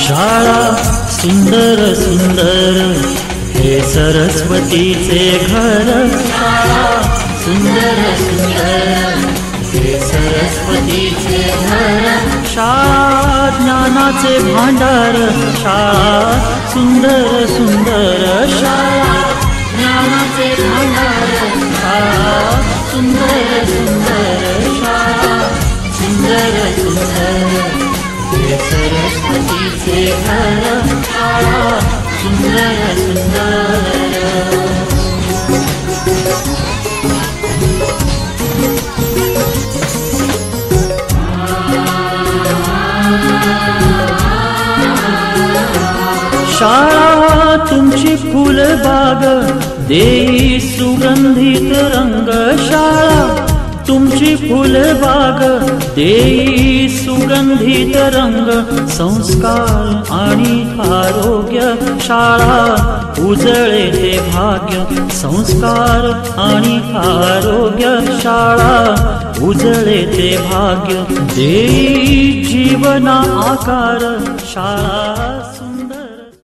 शाळा सुंदर सुंदर हे सरस्वतीचे घर, शाळा सुंदर सुंदर हे सरस्वतीचे घर, शाळा ज्ञानाचे भांडार, शाळा सुंदर सुंदर, शाळा ज्ञानाचे भांडार, शाळा सुंदर सुंदर, शाळा सुंदर सुंदर हे सरस्वतीचे घर, शाळा सुंदर सुंदर। शाळा तुमची फुलबाग देई सुगंधित रंग, शाळा तुमची फुलबाग देई सुगंधित रंग, संस्कार आणि आरोग्य, शाळा उजळे ते भाग्य, संस्कार आणि आरोग्य, शाळा उजळे ते भाग्य, देई जीवना आकार, शाळा